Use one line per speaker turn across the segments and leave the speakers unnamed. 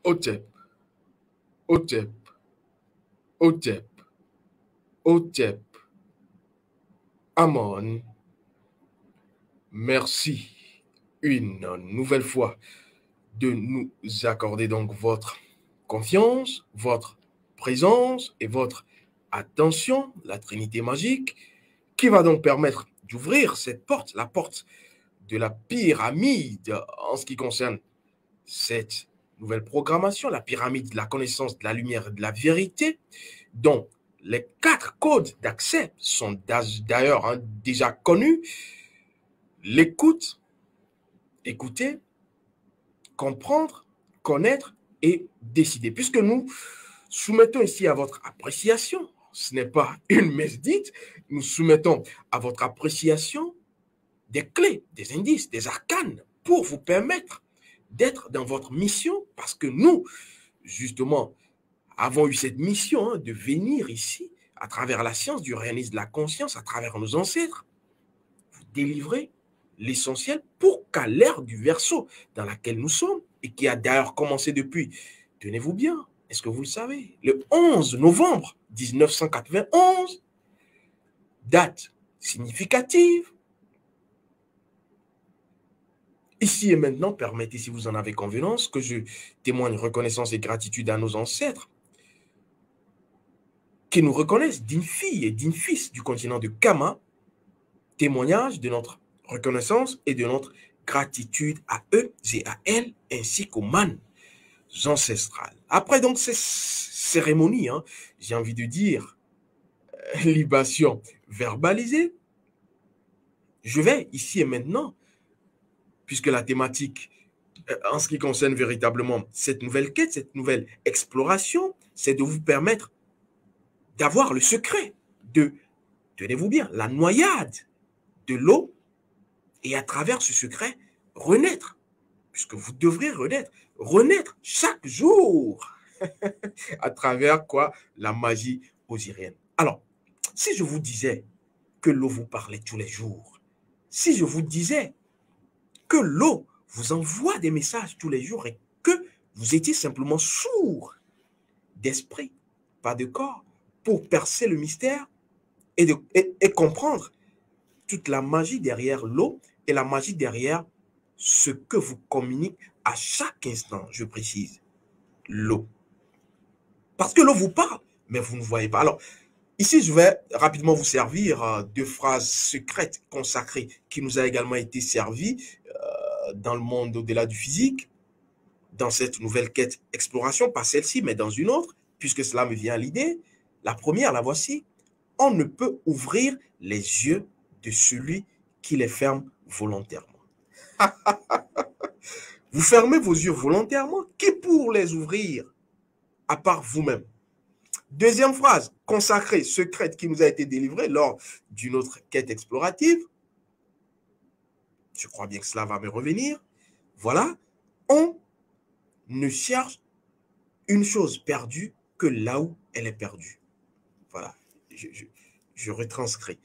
Otep, Otep, Otep, Otep, Amon. Merci une nouvelle fois de nous accorder donc votre confiance, votre présence et votre attention, la Trinité magique, qui va donc permettre d'ouvrir cette porte, la porte de la pyramide en ce qui concerne cette nouvelle programmation, la pyramide de la connaissance, de la lumière et de la vérité, dont les 4 codes d'accès sont d'ailleurs déjà connus. L'écoute, écouter, comprendre, connaître et décider. Puisque nous soumettons ici à votre appréciation, ce n'est pas une messe dite, nous soumettons à votre appréciation des clés, des indices, des arcanes pour vous permettre d'être dans votre mission, parce que nous, justement, avons eu cette mission de venir ici, à travers la science du réalisme de la conscience, à travers nos ancêtres, vous délivrer l'essentiel pour qu'à l'ère du Verseau dans laquelle nous sommes, et qui a d'ailleurs commencé depuis, tenez-vous bien, est-ce que vous le savez, le 11 novembre 1991, date significative. Ici et maintenant, permettez, si vous en avez convenance, que je témoigne reconnaissance et gratitude à nos ancêtres qui nous reconnaissent dignes filles et dignes fils du continent de Kama, témoignage de notre reconnaissance et de notre gratitude à eux et à elles, ainsi qu'aux manes ancestrales. Après donc ces cérémonies, j'ai envie de dire, libation verbalisée, je vais ici et maintenant, puisque la thématique, en ce qui concerne véritablement cette nouvelle quête, cette nouvelle exploration, c'est de vous permettre d'avoir le secret de, tenez-vous bien, la noyade de l'eau et à travers ce secret, renaître, puisque vous devrez renaître chaque jour à travers quoi? La magie osirienne. Alors, si je vous disais que l'eau vous parlait tous les jours, si je vous disais que l'eau vous envoie des messages tous les jours et que vous étiez simplement sourd d'esprit, pas de corps, pour percer le mystère et comprendre toute la magie derrière l'eau et la magie derrière ce que vous communique à chaque instant, je précise, l'eau. Parce que l'eau vous parle, mais vous ne voyez pas. Alors, ici, je vais rapidement vous servir 2 phrases secrètes consacrées qui nous a également été servies dans le monde au-delà du physique, dans cette nouvelle quête exploration, pas celle-ci, mais dans une autre, puisque cela me vient à l'idée. La première, la voici. On ne peut ouvrir les yeux de celui qui les ferme volontairement. Vous fermez vos yeux volontairement, qui pour les ouvrir, à part vous-même? Deuxième phrase, consacrée, secrète, qui nous a été délivrée lors d'une autre quête explorative. Je crois bien que cela va me revenir. Voilà, on ne cherche une chose perdue que là où elle est perdue. Voilà, je retranscris.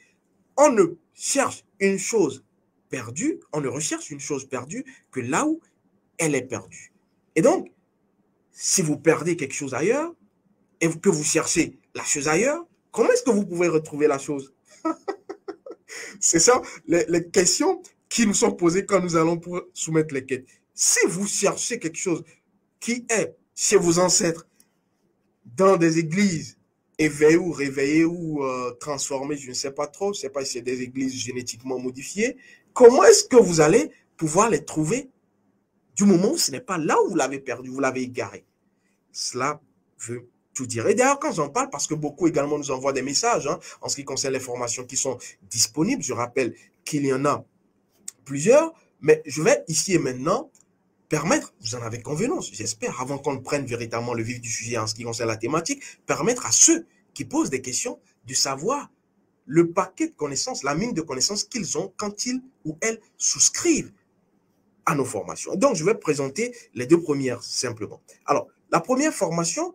On ne cherche une chose perdue, on ne recherche une chose perdue que là où elle est perdue. Et donc, si vous perdez quelque chose ailleurs et que vous cherchez la chose ailleurs, comment est-ce que vous pouvez retrouver la chose? C'est ça, les questions qui nous sont posées quand nous allons pour soumettre les quêtes. Si vous cherchez quelque chose qui est chez vos ancêtres, dans des églises, éveillées ou réveillées ou transformées, je ne sais pas trop, je ne sais pas si c'est des églises génétiquement modifiées, comment est-ce que vous allez pouvoir les trouver du moment où ce n'est pas là où vous l'avez perdu, vous l'avez égaré? Cela veut tout dire. Et d'ailleurs, quand j'en parle, parce que beaucoup également nous envoient des messages hein, en ce qui concerne les formations qui sont disponibles, je rappelle qu'il y en a plusieurs, mais je vais ici et maintenant permettre, vous en avez convenance, j'espère, avant qu'on prenne véritablement le vif du sujet en ce qui concerne la thématique, permettre à ceux qui posent des questions de savoir le paquet de connaissances, la mine de connaissances qu'ils ont quand ils ou elles souscrivent à nos formations. Donc, je vais présenter les deux premières simplement. Alors, la première formation,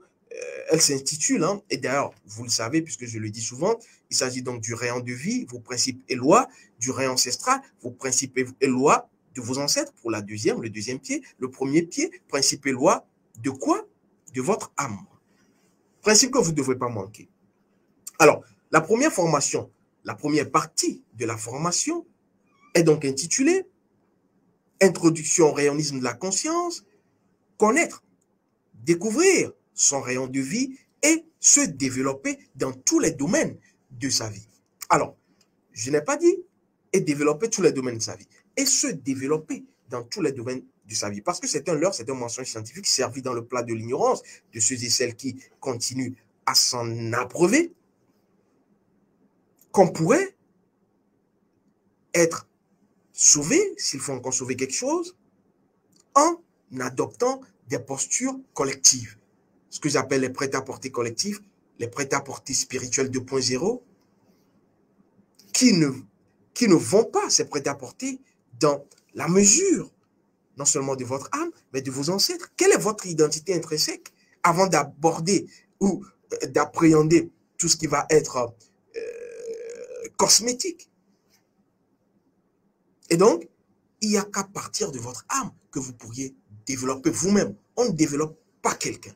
elle s'intitule, hein, et d'ailleurs, vous le savez, puisque je le dis souvent, il s'agit donc du rayon de vie, vos principes et lois, du rayon ancestral, vos principes et lois de vos ancêtres pour la deuxième, le deuxième pied. Le premier pied, principes et lois de quoi? De votre âme. Principe que vous ne devrez pas manquer. Alors, la première formation, la première partie de la formation est donc intitulée Introduction au rayonisme de la conscience, connaître, découvrir son rayon de vie et se développer dans tous les domaines de sa vie. Alors, je n'ai pas dit et développer tous les domaines de sa vie, et se développer dans tous les domaines de sa vie, parce que c'est un leurre, c'est un mensonge scientifique servi dans le plat de l'ignorance de ceux et celles qui continuent à s'en abreuver, qu'on pourrait être sauvé, s'il faut encore sauver quelque chose, en adoptant des postures collectives. Ce que j'appelle les prêt-à-porter collectifs, les prêt-à-porter spirituels 2.0, qui ne vont pas, ces prêt-à-porter, dans la mesure, non seulement de votre âme, mais de vos ancêtres. Quelle est votre identité intrinsèque avant d'aborder ou d'appréhender tout ce qui va être cosmétique? Et donc, il n'y a qu'à partir de votre âme que vous pourriez développer vous-même. On ne développe pas quelqu'un.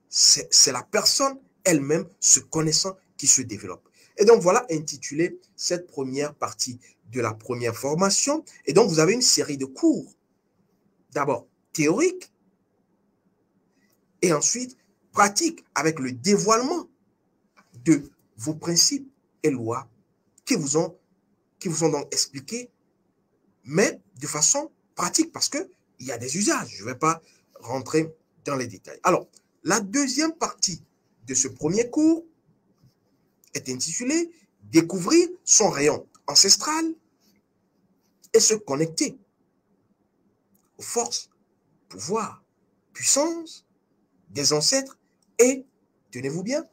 C'est la personne elle-même, se connaissant, qui se développe. Et donc, voilà intitulé cette première partie de la première formation. Et donc, vous avez une série de cours. D'abord, théorique. Et ensuite, pratique, avec le dévoilement de vos principes et lois qui vous ont donc expliqués, mais de façon pratique, parce qu'il y a des usages. Je ne vais pas rentrer dans les détails. Alors, la deuxième partie de ce premier cours est intitulée « Découvrir son rayon ancestral et se connecter aux forces, pouvoirs, puissance des ancêtres et, tenez-vous bien,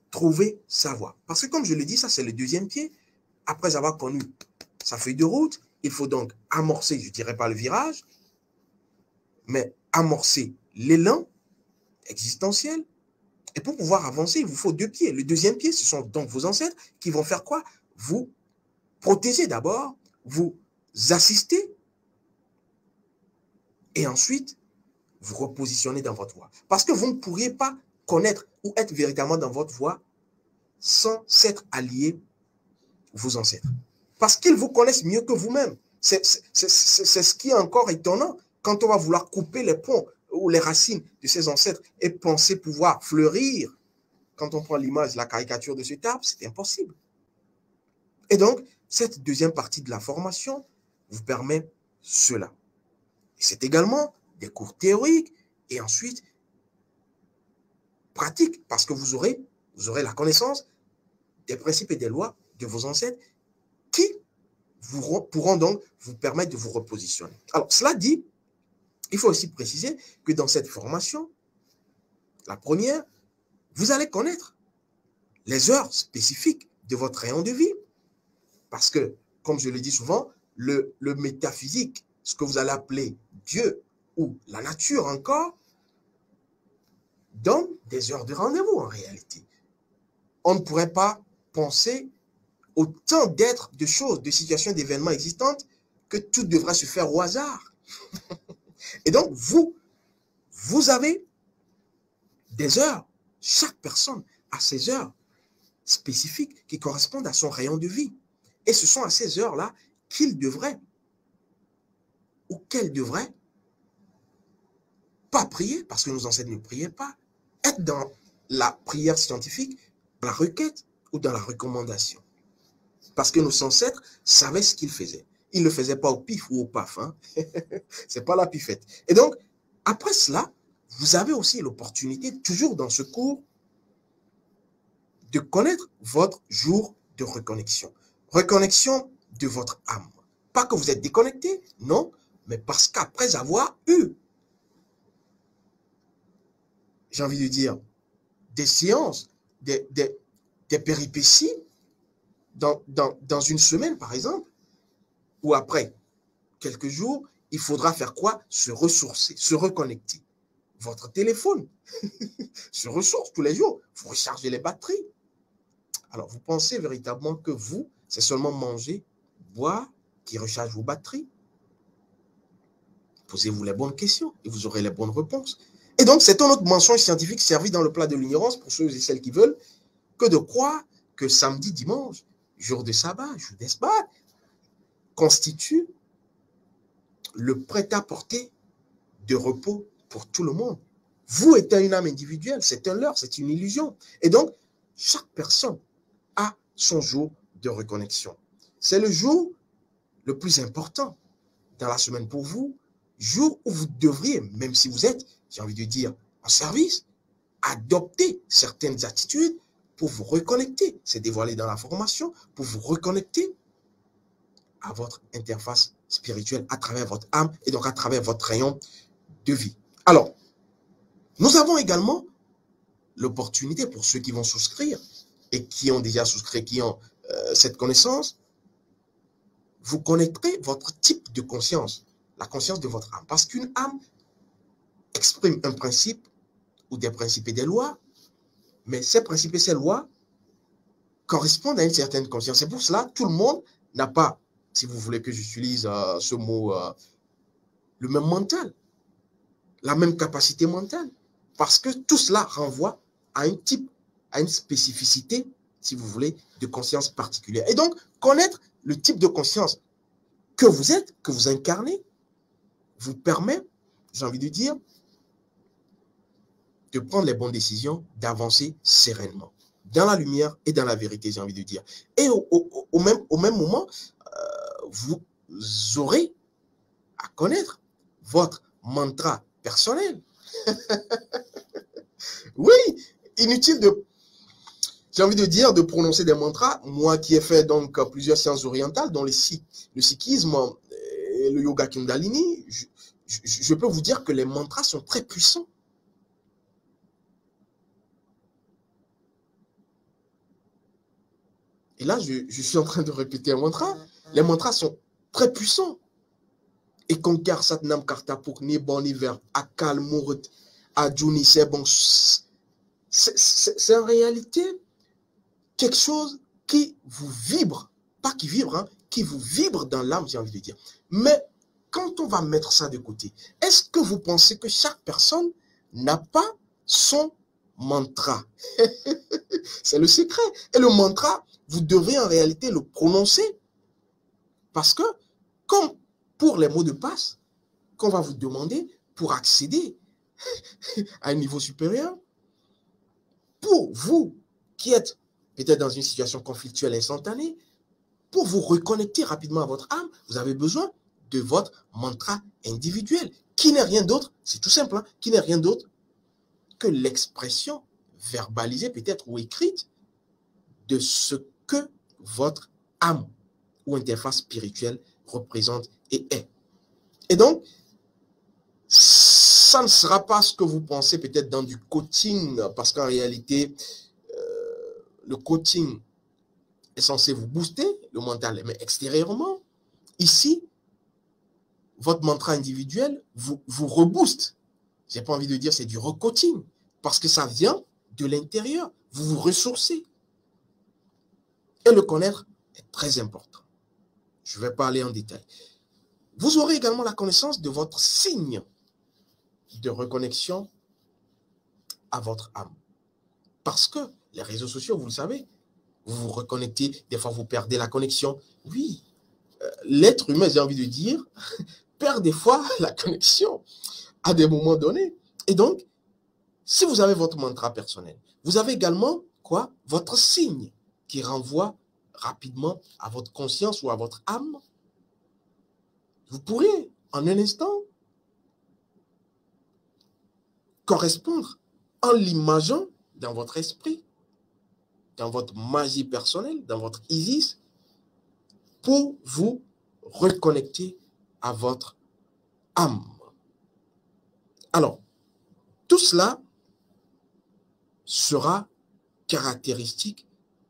trouver sa voie. » Parce que comme je le dis, ça c'est le deuxième pied. Après avoir connu sa feuille de route, il faut donc amorcer, je ne dirais pas le virage, mais amorcer l'élan existentiel. Et pour pouvoir avancer, il vous faut deux pieds. Le deuxième pied, ce sont donc vos ancêtres qui vont faire quoi? Vous protéger d'abord, vous assister, et ensuite, vous repositionner dans votre voie. Parce que vous ne pourriez pas connaître ou être véritablement dans votre voie sans s'être allié vos ancêtres. Parce qu'ils vous connaissent mieux que vous-même. C'est ce qui est encore étonnant quand on va vouloir couper les ponts ou les racines de ses ancêtres et penser pouvoir fleurir. Quand on prend l'image, la caricature de cet arbre, c'est impossible. Et donc, cette deuxième partie de la formation vous permet cela. C'est également des cours théoriques et ensuite pratiques, parce que vous aurez la connaissance des principes et des lois de vos ancêtres qui pourront donc vous permettre de vous repositionner. Alors, cela dit, il faut aussi préciser que dans cette formation, la première, vous allez connaître les heures spécifiques de votre rayon de vie. Parce que, comme je le dis souvent, le métaphysique, ce que vous allez appeler Dieu ou la nature encore, donne des heures de rendez-vous en réalité. On ne pourrait pas penser autant d'êtres, de choses, de situations, d'événements existantes que tout devrait se faire au hasard. Et donc, vous avez des heures, chaque personne a ses heures spécifiques qui correspondent à son rayon de vie. Et ce sont à ces heures-là qu'il devrait ou qu'elle devrait pas prier, parce que nos ancêtres ne priaient pas, être dans la prière scientifique, dans la requête ou dans la recommandation. Parce que nos ancêtres savaient ce qu'ils faisaient. Ils ne le faisaient pas au pif ou au paf. Hein? C'est pas la pifette. Et donc, après cela, vous avez aussi l'opportunité, toujours dans ce cours, de connaître votre jour de reconnexion. Reconnexion de votre âme. Pas que vous êtes déconnecté, non, mais parce qu'après avoir eu, j'ai envie de dire, des séances, des péripéties dans une semaine, par exemple, ou après quelques jours, il faudra faire quoi? Se ressourcer, se reconnecter. Votre téléphone se ressource tous les jours. Vous rechargez les batteries. Alors, vous pensez véritablement que vous, c'est seulement manger, boire qui recharge vos batteries? Posez-vous les bonnes questions et vous aurez les bonnes réponses. Et donc, c'est un autre mensonge scientifique servi dans le plat de l'ignorance pour ceux et celles qui veulent que de croire que samedi, dimanche, jour de sabbat, jour d'esbat, constitue le prêt-à-porter de repos pour tout le monde. Vous étant une âme individuelle, c'est un leurre, c'est une illusion. Et donc, chaque personne a son jour de reconnexion. C'est le jour le plus important dans la semaine pour vous, jour où vous devriez, même si vous êtes, j'ai envie de dire, en service, adopter certaines attitudes pour vous reconnecter. C'est dévoilé dans la formation, pour vous reconnecter à votre interface spirituelle à travers votre âme et donc à travers votre rayon de vie. Alors, nous avons également l'opportunité pour ceux qui vont souscrire et qui ont déjà souscrit, qui ont cette connaissance, vous connaîtrez votre type de conscience, la conscience de votre âme. Parce qu'une âme exprime un principe ou des principes et des lois, mais ces principes et ces lois correspondent à une certaine conscience. C'est pour cela que tout le monde n'a pas, si vous voulez que j'utilise ce mot, le même mental, la même capacité mentale. Parce que tout cela renvoie à un type, à une spécificité, si vous voulez, de conscience particulière. Et donc, connaître le type de conscience que vous êtes, que vous incarnez, vous permet, j'ai envie de dire, de prendre les bonnes décisions, d'avancer sereinement, dans la lumière et dans la vérité, j'ai envie de dire. Et au même moment, vous aurez à connaître votre mantra personnel. Oui, inutile de, j'ai envie de dire, de prononcer des mantras. Moi qui ai fait donc plusieurs sciences orientales, dont le sikhisme et le yoga kundalini, je peux vous dire que les mantras sont très puissants. Et là, je suis en train de répéter un mantra. Les mantras sont très puissants. Et Konkar Satnam Kartapuk, ni bon hiver, Akal Mourut, Adjouni, c'est bon. C'est en réalité quelque chose qui vous vibre. Pas qui vibre, hein, qui vous vibre dans l'âme, j'ai envie de dire. Mais quand on va mettre ça de côté, est-ce que vous pensez que chaque personne n'a pas son mantra? C'est le secret. Et le mantra, vous devez en réalité le prononcer. Parce que, comme pour les mots de passe, qu'on va vous demander pour accéder à un niveau supérieur, pour vous qui êtes peut-être dans une situation conflictuelle instantanée, pour vous reconnecter rapidement à votre âme, vous avez besoin de votre mantra individuel, qui n'est rien d'autre, c'est tout simple, hein, qui n'est rien d'autre que l'expression verbalisée peut-être ou écrite de ce que votre âme ou interface spirituelle représente et est. Et donc, ça ne sera pas ce que vous pensez peut-être dans du coaching, parce qu'en réalité, le coaching est censé vous booster, le mental, mais extérieurement, ici, votre mantra individuel vous rebooste. Je n'ai pas envie de dire c'est du recoaching, parce que ça vient de l'intérieur. Vous vous ressourcez. Et le connaître est très important. Je vais parler en détail. Vous aurez également la connaissance de votre signe de reconnexion à votre âme. Parce que les réseaux sociaux, vous le savez, vous vous reconnectez, des fois vous perdez la connexion. Oui, l'être humain, j'ai envie de dire, perd des fois la connexion à des moments donnés. Et donc, si vous avez votre mantra personnel, vous avez également quoi? Votre signe qui renvoie rapidement à votre conscience ou à votre âme. Vous pourrez, en un instant, correspondre en l'imageant dans votre esprit. dans votre magie personnelle, dans votre Isis, pour vous reconnecter à votre âme. Alors, tout cela sera caractéristique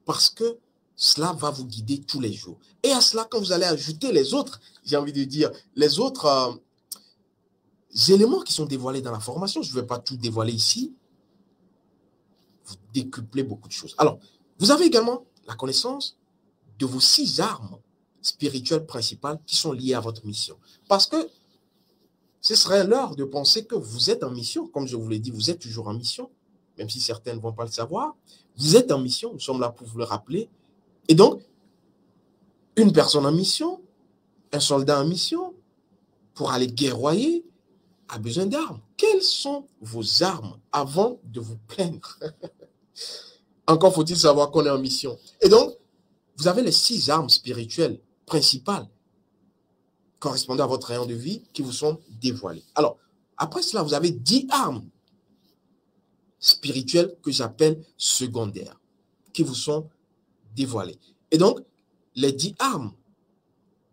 parce que cela va vous guider tous les jours. Et à cela, quand vous allez ajouter les autres, j'ai envie de dire, les autres éléments qui sont dévoilés dans la formation, je ne vais pas tout dévoiler ici, vous décuplez beaucoup de choses. Alors, vous avez également la connaissance de vos 6 armes spirituelles principales qui sont liées à votre mission. Parce que ce serait l'heure de penser que vous êtes en mission. Comme je vous l'ai dit, vous êtes toujours en mission, même si certains ne vont pas le savoir. Vous êtes en mission, nous sommes là pour vous le rappeler. Et donc, une personne en mission, un soldat en mission, pour aller guerroyer, a besoin d'armes. Quelles sont vos armes avant de vous plaindre? Encore faut-il savoir qu'on est en mission. Et donc, vous avez les 6 armes spirituelles principales correspondant à votre rayon de vie qui vous sont dévoilées. Alors, après cela, vous avez 10 armes spirituelles que j'appelle secondaires qui vous sont dévoilées. Et donc, les 10 armes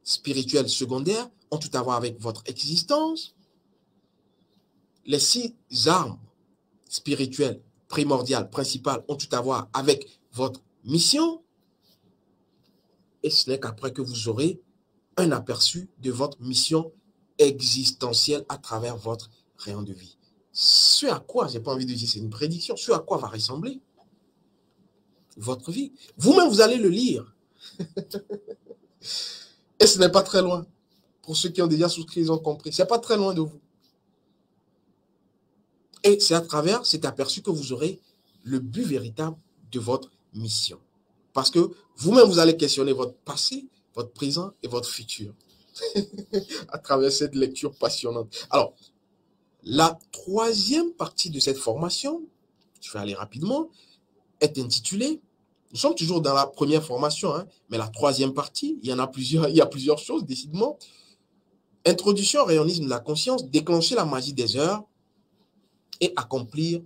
spirituelles secondaires ont tout à voir avec votre existence. Les 6 armes spirituelles primordiales, principales, ont tout à voir avec votre mission. Et ce n'est qu'après que vous aurez un aperçu de votre mission existentielle à travers votre rayon de vie. Ce à quoi, je n'ai pas envie de dire c'est une prédiction, ce à quoi va ressembler votre vie. Vous-même, vous allez le lire. Et ce n'est pas très loin. Pour ceux qui ont déjà souscrit, ils ont compris. Ce n'est pas très loin de vous. Et c'est à travers cet aperçu que vous aurez le but véritable de votre mission. Parce que vous-même, vous allez questionner votre passé, votre présent et votre futur à travers cette lecture passionnante. Alors, la 3e partie de cette formation, je vais aller rapidement, est intitulée, nous sommes toujours dans la première formation, mais la 3e partie, il y a plusieurs choses, décidément. Introduction au rayonisme de la conscience, déclencher la magie des heures et accomplir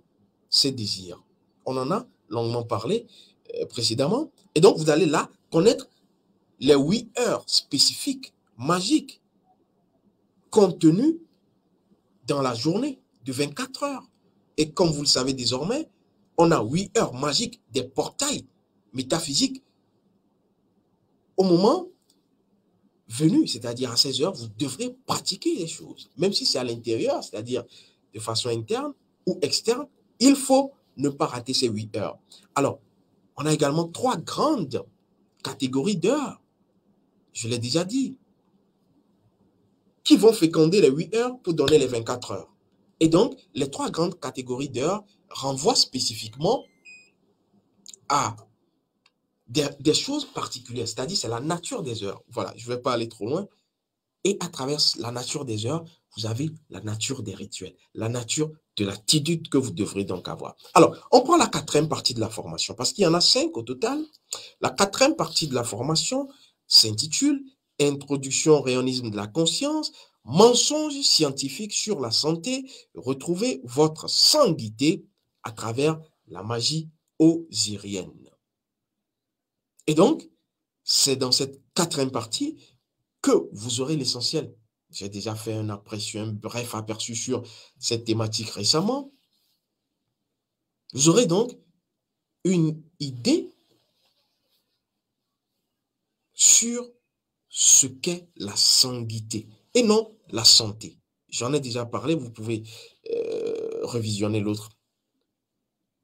ses désirs. On en a longuement parlé précédemment. Et donc, vous allez là connaître les 8 heures spécifiques, magiques, contenues dans la journée de 24 heures. Et comme vous le savez désormais, on a 8 heures magiques, des portails métaphysiques. Au moment venu, c'est-à-dire à 16 heures, vous devrez pratiquer les choses. Même si c'est à l'intérieur, c'est-à-dire de façon interne ou externe, il faut ne pas rater ces 8 heures. Alors, on a également 3 grandes catégories d'heures. Je l'ai déjà dit. Qui vont féconder les 8 heures pour donner les 24 heures. Et donc, les 3 grandes catégories d'heures renvoient spécifiquement à des choses particulières, c'est-à-dire c'est la nature des heures. Voilà, je ne vais pas aller trop loin. Et à travers la nature des heures, vous avez la nature des rituels, la nature de l'attitude que vous devrez donc avoir. Alors, on prend la 4e partie de la formation, parce qu'il y en a 5 au total. La 4e partie de la formation s'intitule « Introduction au rayonisme de la conscience, mensonges scientifiques sur la santé, retrouvez votre sanguité à travers la magie osirienne ». Et donc, c'est dans cette 4e partie que vous aurez l'essentiel. J'ai déjà fait un bref aperçu sur cette thématique récemment. Vous aurez donc une idée sur ce qu'est la sanguité et non la santé. J'en ai déjà parlé, vous pouvez revisionner l'autre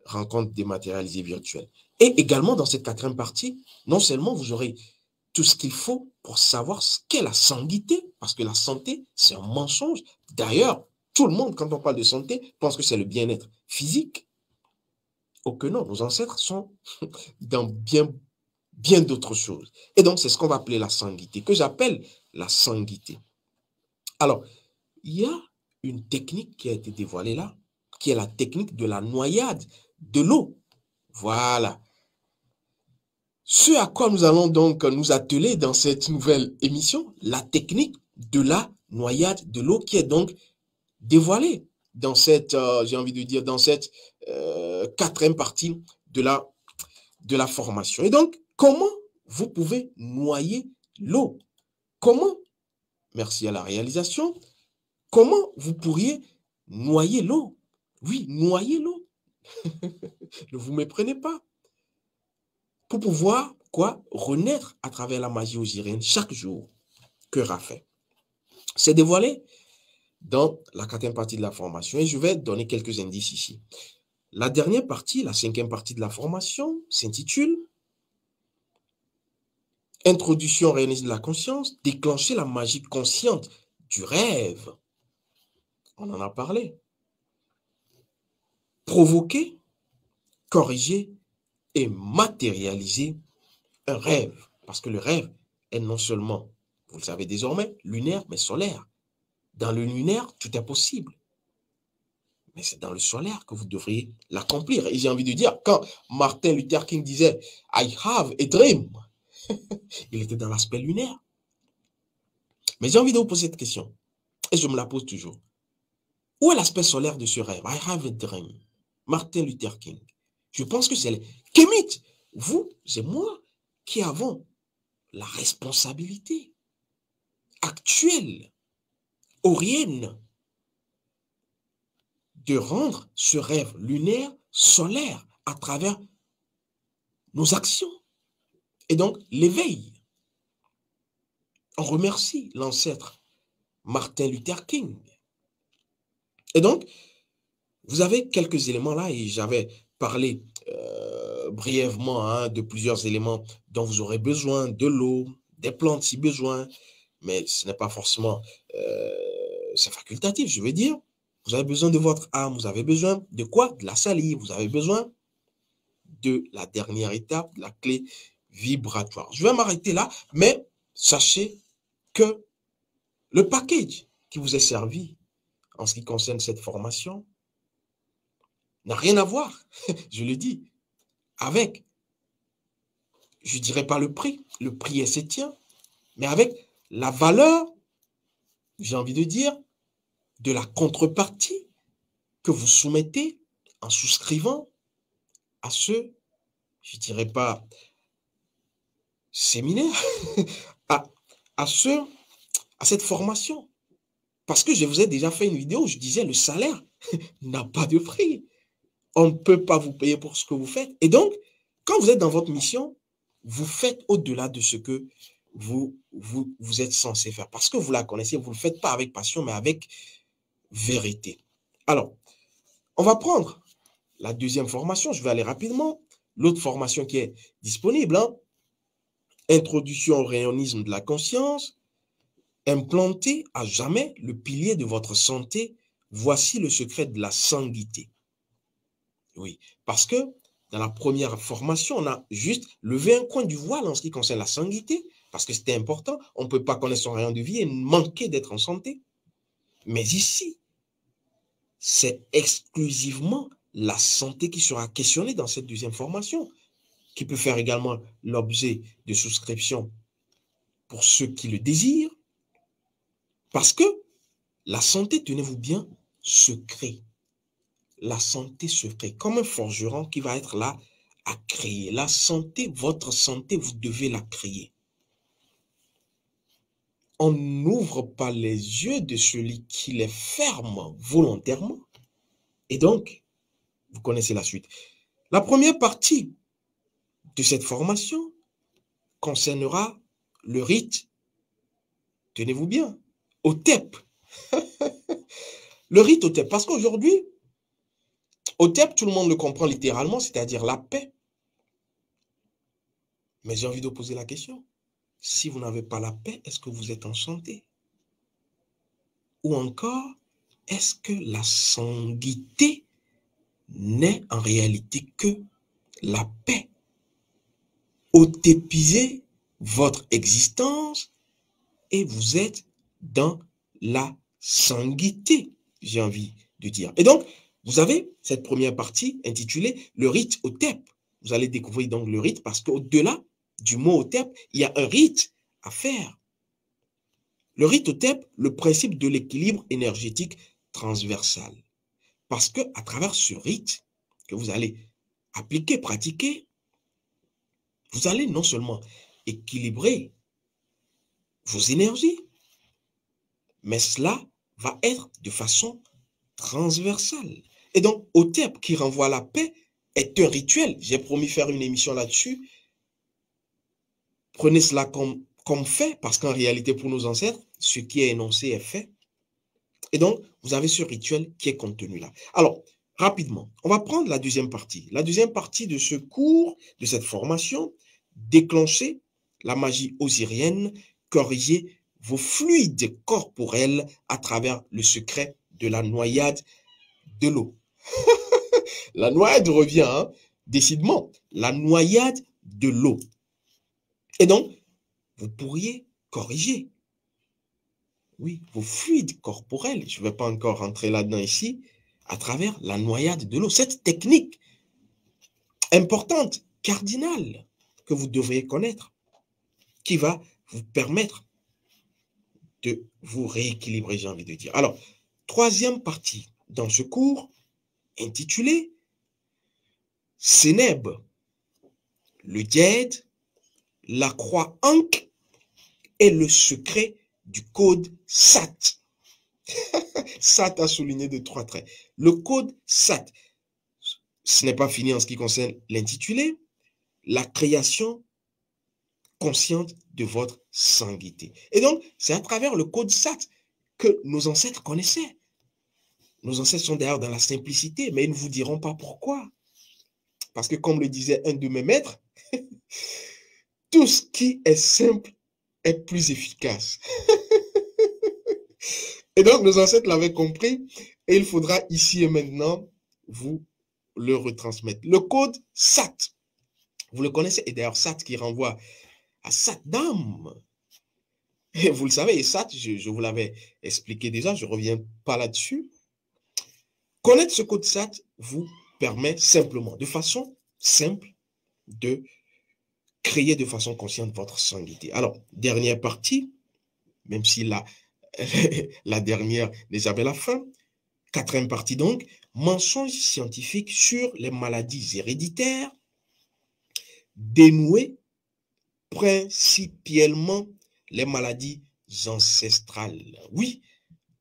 rencontre dématérialisée virtuelle. Et également dans cette 4e partie, non seulement vous aurez tout ce qu'il faut pour savoir ce qu'est la sanguité, parce que la santé, c'est un mensonge. D'ailleurs, tout le monde, quand on parle de santé, pense que c'est le bien-être physique. Oh que non, nos ancêtres sont dans bien d'autres choses. Et donc, c'est ce qu'on va appeler la sanguité, que j'appelle la sanguité. Alors, il y a une technique qui a été dévoilée là, qui est la technique de la noyade de l'eau. Voilà. Ce à quoi nous allons donc nous atteler dans cette nouvelle émission, la technique de la noyade de l'eau qui est donc dévoilée dans cette, j'ai envie de dire, dans cette 4e partie de de la formation. Et donc, comment vous pouvez noyer l'eau? Comment, merci à la réalisation, comment vous pourriez noyer l'eau? Oui, noyer l'eau. Ne vous méprenez pas. Pour pouvoir, quoi, renaître à travers la magie osirienne chaque jour que Ra fait. C'est dévoilé dans la 4e partie de la formation et je vais donner quelques indices ici. La dernière partie, la 5e partie de la formation s'intitule Introduction au réalisme de la conscience, déclencher la magie consciente du rêve. On en a parlé. Provoquer, corriger et matérialiser un rêve. Parce que le rêve est non seulement, vous le savez désormais, lunaire, mais solaire. Dans le lunaire, tout est possible. Mais c'est dans le solaire que vous devriez l'accomplir. Et j'ai envie de dire, quand Martin Luther King disait « I have a dream », il était dans l'aspect lunaire. Mais j'ai envie de vous poser cette question. Et je me la pose toujours. Où est l'aspect solaire de ce rêve? I have a dream. Martin Luther King. Je pense que c'est les Kémites, vous et moi, qui avons la responsabilité actuelle, aurienne, de rendre ce rêve lunaire solaire à travers nos actions. Et donc, l'éveil. On remercie l'ancêtre Martin Luther King. Et donc, vous avez quelques éléments là, et j'avais parlé brièvement de plusieurs éléments dont vous aurez besoin, de l'eau, des plantes si besoin, mais ce n'est pas forcément, c'est facultatif, je veux dire. Vous avez besoin de votre âme, vous avez besoin de quoi? De la salive, vous avez besoin de la dernière étape, la clé vibratoire. Je vais m'arrêter là, mais sachez que le package qui vous est servi en ce qui concerne cette formation n'a rien à voir, je le dis, avec, je ne dirais pas le prix est septien, mais avec la valeur, j'ai envie de dire, de la contrepartie que vous soumettez en souscrivant à ce, je ne dirais pas séminaire, à cette formation. Parce que je vous ai déjà fait une vidéo où je disais le salaire n'a pas de prix. On ne peut pas vous payer pour ce que vous faites. Et donc, quand vous êtes dans votre mission, vous faites au-delà de ce que vous êtes censé faire. Parce que vous la connaissez, vous ne le faites pas avec passion, mais avec vérité. Alors, on va prendre la deuxième formation. Je vais aller rapidement. L'autre formation qui est disponible, Introduction au rayonisme de la conscience. Implanter à jamais le pilier de votre santé. Voici le secret de la sanguité. Oui, parce que dans la première formation, on a juste levé un coin du voile en ce qui concerne la sanguité, parce que c'était important. On ne peut pas connaître son rayon de vie et manquer d'être en santé. Mais ici, c'est exclusivement la santé qui sera questionnée dans cette deuxième formation, qui peut faire également l'objet de souscription pour ceux qui le désirent. Parce que la santé, tenez-vous bien, se crée. La santé se crée comme un forgeron qui va être là à créer. La santé, votre santé, vous devez la créer. On n'ouvre pas les yeux de celui qui les ferme volontairement. Et donc, vous connaissez la suite. La première partie de cette formation concernera le rite, tenez-vous bien, Hotep. Le rite Hotep, parce qu'aujourd'hui, Hotep, tout le monde le comprend littéralement, c'est-à-dire la paix. Mais j'ai envie de poser la question. Si vous n'avez pas la paix, est-ce que vous êtes en santé? Ou encore, est-ce que la sanguité n'est en réalité que la paix? Hotépisez votre existence et vous êtes dans la sanguité, j'ai envie de dire. Et donc, vous avez cette première partie intitulée le rite Hotep. Vous allez découvrir donc le rite parce qu'au-delà du mot Hotep, il y a un rite à faire. Le rite Hotep, le principe de l'équilibre énergétique transversal. Parce que à travers ce rite que vous allez appliquer, pratiquer, vous allez non seulement équilibrer vos énergies, mais cela va être de façon transversale. Et donc, Hotep qui renvoie à la paix est un rituel. J'ai promis faire une émission là-dessus. Prenez cela comme fait, parce qu'en réalité, pour nos ancêtres, ce qui est énoncé est fait. Et donc, vous avez ce rituel qui est contenu là. Alors, rapidement, on va prendre la deuxième partie. La deuxième partie de ce cours, de cette formation, déclencher la magie osirienne, corriger vos fluides corporels à travers le secret de la noyade de l'eau. La noyade revient, hein, décidément, la noyade de l'eau. Et donc, vous pourriez corriger, oui, vos fluides corporels. Je ne vais pas encore rentrer là-dedans ici, à travers la noyade de l'eau. Cette technique importante, cardinale, que vous devriez connaître, qui va vous permettre de vous rééquilibrer, j'ai envie de dire. Alors, troisième partie dans ce cours, intitulé Sénèbe, le djed, la croix Ankh et le secret du code SAT. SAT a souligné de 3 traits. Le code SAT, ce n'est pas fini en ce qui concerne l'intitulé, la création consciente de votre sanguité. Et donc, c'est à travers le code SAT que nos ancêtres connaissaient. Nos ancêtres sont d'ailleurs dans la simplicité, mais ils ne vous diront pas pourquoi. Parce que comme le disait un de mes maîtres, tout ce qui est simple est plus efficace. Et donc, nos ancêtres l'avaient compris et il faudra ici et maintenant vous le retransmettre. Le code SAT, vous le connaissez, et d'ailleurs SAT qui renvoie à Saddam. Et vous le savez, et SAT, je vous l'avais expliqué déjà, je ne reviens pas là-dessus. Connaître ce code SAT vous permet simplement, de façon simple, de créer de façon consciente votre sanguité. Alors, dernière partie, même si la dernière n'est jamais la fin, quatrième partie donc, mensonges scientifiques sur les maladies héréditaires, dénouer principalement les maladies ancestrales. Oui,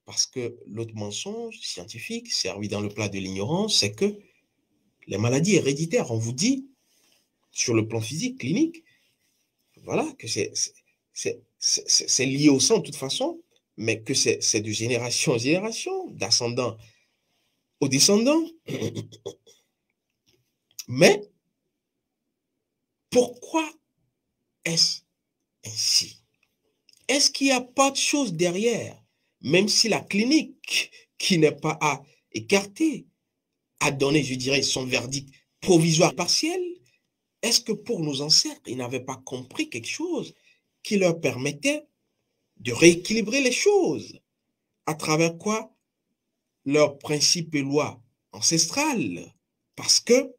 parce que l'autre mensonge scientifique servi dans le plat de l'ignorance, c'est que les maladies héréditaires, on vous dit, sur le plan physique, clinique, voilà, que c'est lié au sang de toute façon, mais que c'est de génération en génération, d'ascendant au descendant. Mais pourquoi est-ce ainsi? Est-ce qu'il n'y a pas de chose derrière? Même si la clinique, qui n'est pas à écarter, a donné, je dirais, son verdict provisoire partiel, est-ce que pour nos ancêtres, ils n'avaient pas compris quelque chose qui leur permettait de rééquilibrer les choses? À travers quoi? Leurs principes et lois ancestrales. Parce que,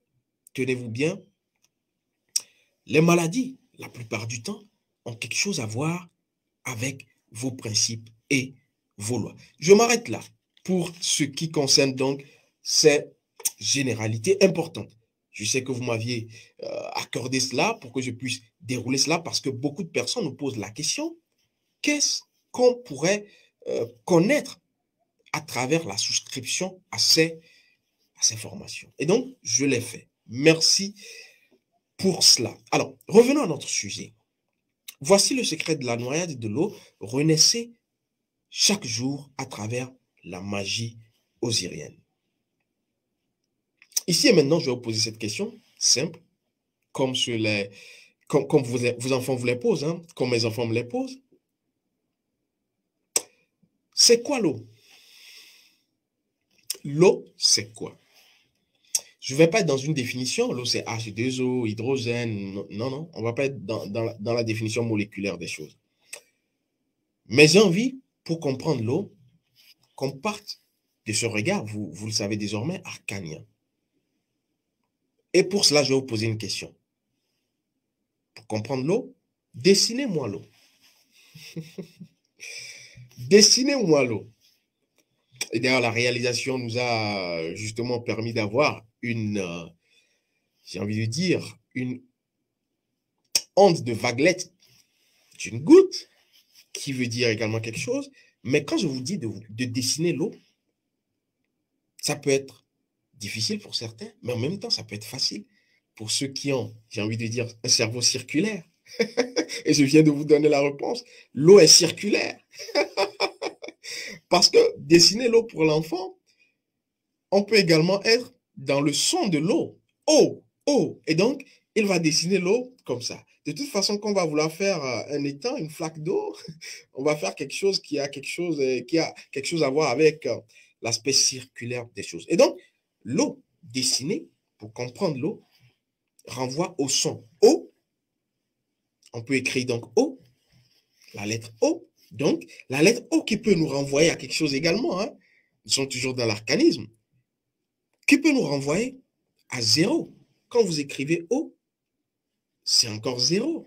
tenez-vous bien, les maladies, la plupart du temps, ont quelque chose à voir avec vos principes et vos lois. Je m'arrête là pour ce qui concerne donc ces généralités importantes. Je sais que vous m'aviez accordé cela pour que je puisse dérouler cela parce que beaucoup de personnes nous posent la question, qu'est-ce qu'on pourrait connaître à travers la souscription à ces formations? Et donc, je l'ai fait. Merci pour cela. Alors, revenons à notre sujet. Voici le secret de la noyade de l'eau. Renaissez chaque jour à travers la magie osirienne. Ici et maintenant, je vais vous poser cette question simple, comme, comme vos enfants vous les posent, hein, comme mes enfants me les posent. C'est quoi l'eau? L'eau, c'est quoi? Je ne vais pas être dans une définition. L'eau, c'est H2O, hydrogène. Non, non, on ne va pas être dans la définition moléculaire des choses. Mais j'ai envie, pour comprendre l'eau, qu'on parte de ce regard, vous le savez désormais, arcanien. Et pour cela, je vais vous poser une question. Pour comprendre l'eau, dessinez-moi l'eau. Dessinez-moi l'eau. Et d'ailleurs, la réalisation nous a justement permis d'avoir une, j'ai envie de dire, une onde de vaguelette d'une goutte, qui veut dire également quelque chose. Mais quand je vous dis de dessiner l'eau, ça peut être difficile pour certains, mais en même temps, ça peut être facile pour ceux qui ont, j'ai envie de dire, un cerveau circulaire. Et je viens de vous donner la réponse. L'eau est circulaire. Parce que dessiner l'eau pour l'enfant, on peut également être dans le son de l'eau. Eau, eau. Et donc, il va dessiner l'eau comme ça. De toute façon, quand on va vouloir faire un étang, une flaque d'eau, on va faire quelque chose qui a quelque chose à voir avec l'aspect circulaire des choses. Et donc, l'eau dessinée, pour comprendre l'eau, renvoie au son. O, on peut écrire donc O, la lettre O. Donc, la lettre O qui peut nous renvoyer à quelque chose également. Hein. Nous sommes toujours dans l'arcanisme. Qui peut nous renvoyer à zéro. Quand vous écrivez O, c'est encore zéro.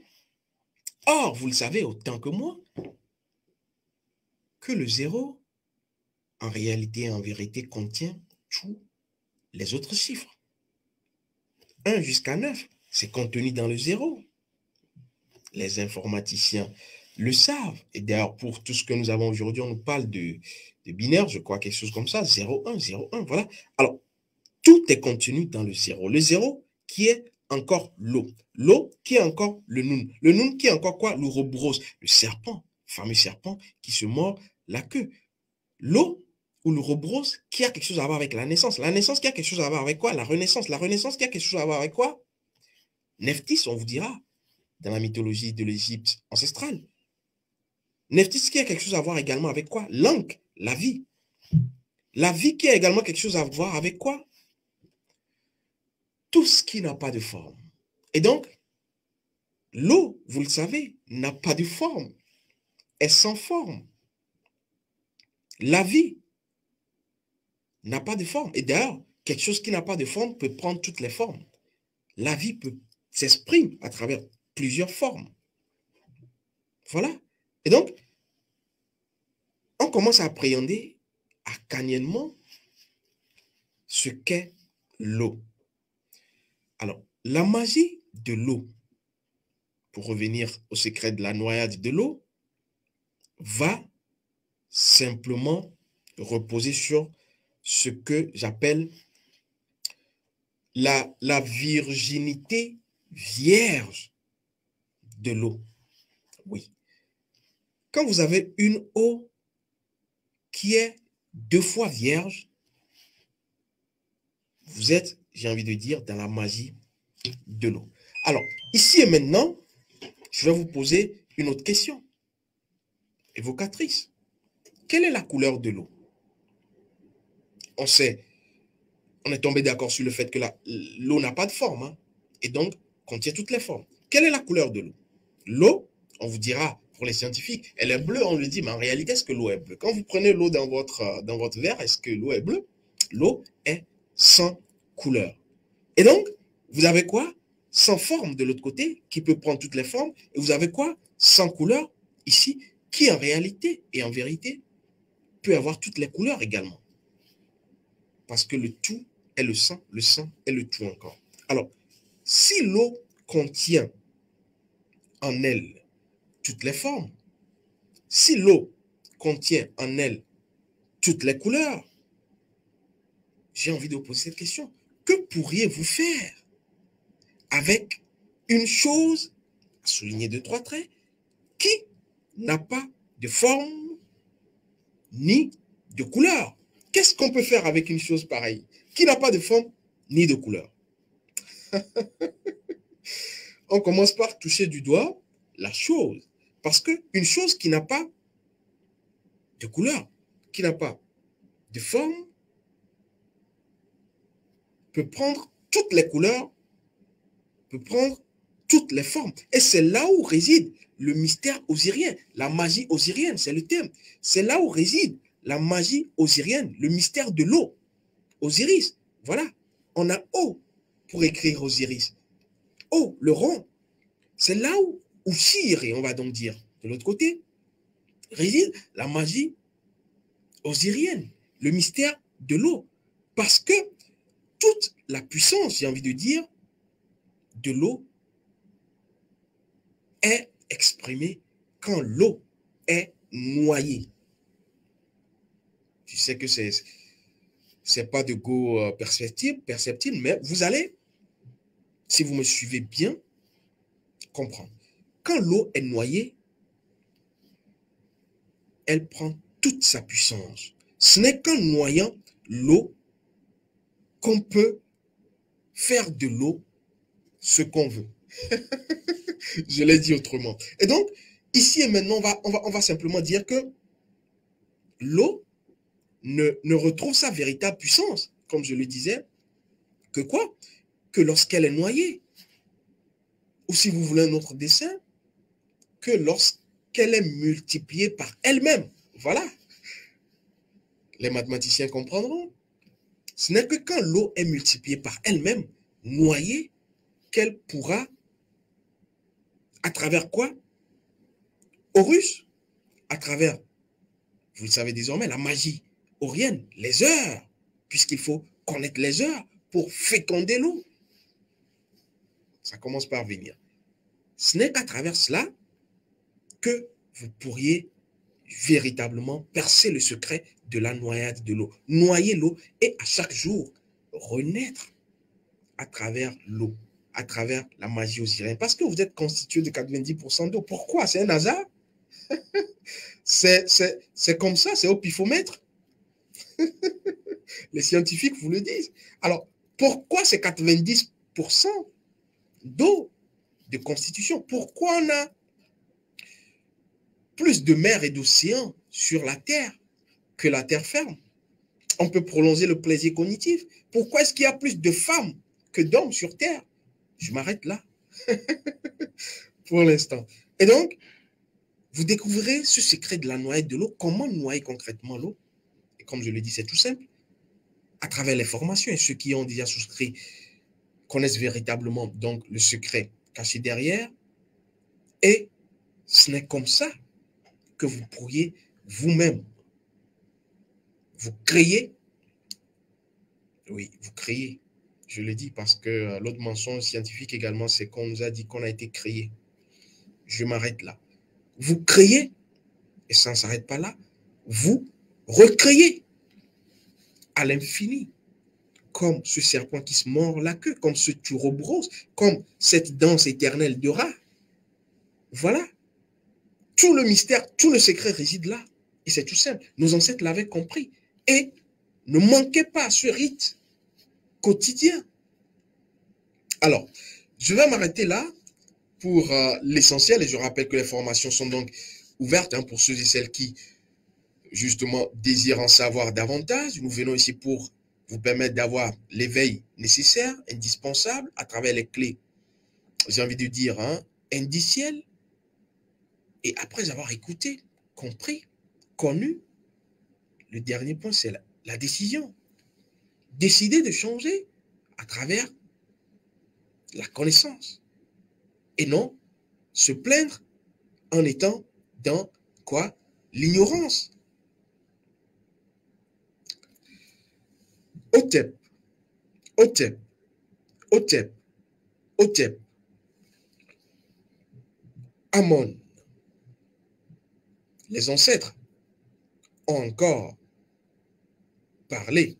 Or, vous le savez autant que moi, que le zéro, en réalité, en vérité, contient tous les autres chiffres. 1 jusqu'à 9, c'est contenu dans le zéro. Les informaticiens le savent. Et d'ailleurs, pour tout ce que nous avons aujourd'hui, on nous parle de binaire, je crois, quelque chose comme ça, 0, 1, 0, 1, voilà. Alors, tout est contenu dans le zéro. Le zéro qui est encore l'eau. L'eau qui est encore le noun. Le noun qui est encore quoi? L'ouroboros, le serpent, le fameux serpent qui se mord la queue. L'eau ou l'ouroboros qui a quelque chose à voir avec la naissance. La naissance qui a quelque chose à voir avec quoi? La renaissance. La renaissance qui a quelque chose à voir avec quoi? Nephthys, on vous dira, dans la mythologie de l'Égypte ancestrale. Nephthys qui a quelque chose à voir également avec quoi? L'ankh, la vie. La vie qui a également quelque chose à voir avec quoi? Tout ce qui n'a pas de forme. Et donc, l'eau, vous le savez, n'a pas de forme. Est sans forme. La vie n'a pas de forme. Et d'ailleurs, quelque chose qui n'a pas de forme peut prendre toutes les formes. La vie peut s'exprimer à travers plusieurs formes. Voilà. Et donc, on commence à appréhender arcaniennement ce qu'est l'eau. Alors, la magie de l'eau, pour revenir au secret de la noyade de l'eau, va simplement reposer sur ce que j'appelle la virginité vierge de l'eau. Oui. Quand vous avez une eau qui est 2 fois vierge, vous êtes, j'ai envie de dire, dans la magie de l'eau. Alors, ici et maintenant, je vais vous poser une autre question évocatrice. Quelle est la couleur de l'eau? On sait, on est tombé d'accord sur le fait que l'eau n'a pas de forme, hein, et donc contient toutes les formes. Quelle est la couleur de l'eau? L'eau, on vous dira, pour les scientifiques, elle est bleue, on le dit, mais en réalité, est-ce que l'eau est bleue? Quand vous prenez l'eau dans votre verre, est-ce que l'eau est bleue? L'eau est sans couleur. Et donc, vous avez quoi? Sans forme de l'autre côté, qui peut prendre toutes les formes. Et vous avez quoi? Sans couleur, ici, qui en réalité et en vérité peut avoir toutes les couleurs également. Parce que le tout est le sang est le tout encore. Alors, si l'eau contient en elle toutes les formes, si l'eau contient en elle toutes les couleurs, j'ai envie de vous poser cette question. Que pourriez-vous faire avec une chose, soulignée de 3 traits, qui n'a pas de forme ni de couleur? Qu'est-ce qu'on peut faire avec une chose pareille, qui n'a pas de forme ni de couleur? On commence par toucher du doigt la chose. Parce qu'une chose qui n'a pas de couleur, qui n'a pas de forme, peut prendre toutes les couleurs, peut prendre toutes les formes. Et c'est là où réside le mystère osirien, la magie osirienne, c'est le thème. C'est là où réside la magie osirienne, le mystère de l'eau. Osiris, voilà, on a O pour écrire Osiris. O, le rond, c'est là où Ushir, on va donc dire, de l'autre côté, réside la magie osirienne, le mystère de l'eau. Parce que toute la puissance, j'ai envie de dire, de l'eau est exprimée quand l'eau est noyée. Je sais que c'est pas de go perceptible, mais vous allez, si vous me suivez bien, comprendre. Quand l'eau est noyée, elle prend toute sa puissance. Ce n'est qu'en noyant l'eau qu'on peut faire de l'eau ce qu'on veut. Je l'ai dit autrement. Et donc, ici et maintenant, on va simplement dire que l'eau ne retrouve sa véritable puissance, comme je le disais, que quoi? Que lorsqu'elle est noyée. Ou si vous voulez un autre dessin, que lorsqu'elle est multipliée par elle-même. Voilà. Les mathématiciens comprendront. Ce n'est que quand l'eau est multipliée par elle-même, noyée, qu'elle pourra, à travers quoi? Horus, à travers, vous le savez désormais, la magie aurienne, les heures, puisqu'il faut connaître les heures pour féconder l'eau. Ça commence par venir. Ce n'est qu'à travers cela que vous pourriez véritablement percer le secret de la noyade de l'eau. Noyer l'eau et à chaque jour renaître à travers l'eau, à travers la magie osirienne. Parce que vous êtes constitué de 90% d'eau. Pourquoi? C'est un hasard? C'est comme ça, c'est au pifomètre. Les scientifiques vous le disent. Alors, pourquoi c'est 90% d'eau de constitution? Pourquoi on a plus de mers et d'océans sur la Terre que la Terre ferme? On peut prolonger le plaisir cognitif. Pourquoi est-ce qu'il y a plus de femmes que d'hommes sur Terre? Je m'arrête là pour l'instant. Et donc, vous découvrirez ce secret de la noyade de l'eau. Comment noyer concrètement l'eau? Et comme je le dis, c'est tout simple. À travers les formations, et ceux qui ont déjà souscrit connaissent véritablement donc le secret caché derrière. Et ce n'est comme ça que vous pourriez vous-même vous créer. Oui, vous créez. Je le dis parce que l'autre mensonge scientifique également, c'est qu'on nous a dit qu'on a été créé. Je m'arrête là. Vous créez, et ça ne s'arrête pas là, vous recréez à l'infini, comme ce serpent qui se mord la queue, comme ce Turobrose, comme cette danse éternelle de Ra. Voilà. Tout le mystère, tout le secret réside là. Et c'est tout simple. Nos ancêtres l'avaient compris. Et ne manquez pas ce rite quotidien. Alors, je vais m'arrêter là pour l'essentiel. Et je rappelle que les formations sont donc ouvertes pour ceux et celles qui, justement, désirent en savoir davantage. Nous venons ici pour vous permettre d'avoir l'éveil nécessaire, indispensable, à travers les clés, j'ai envie de dire, indicielles. Et après avoir écouté, compris, connu, le dernier point, c'est la décision. Décider de changer à travers la connaissance. Et non se plaindre en étant dans quoi? L'ignorance. Otep, Otep, Otep, Otep, Amon. Les ancêtres ont encore parlé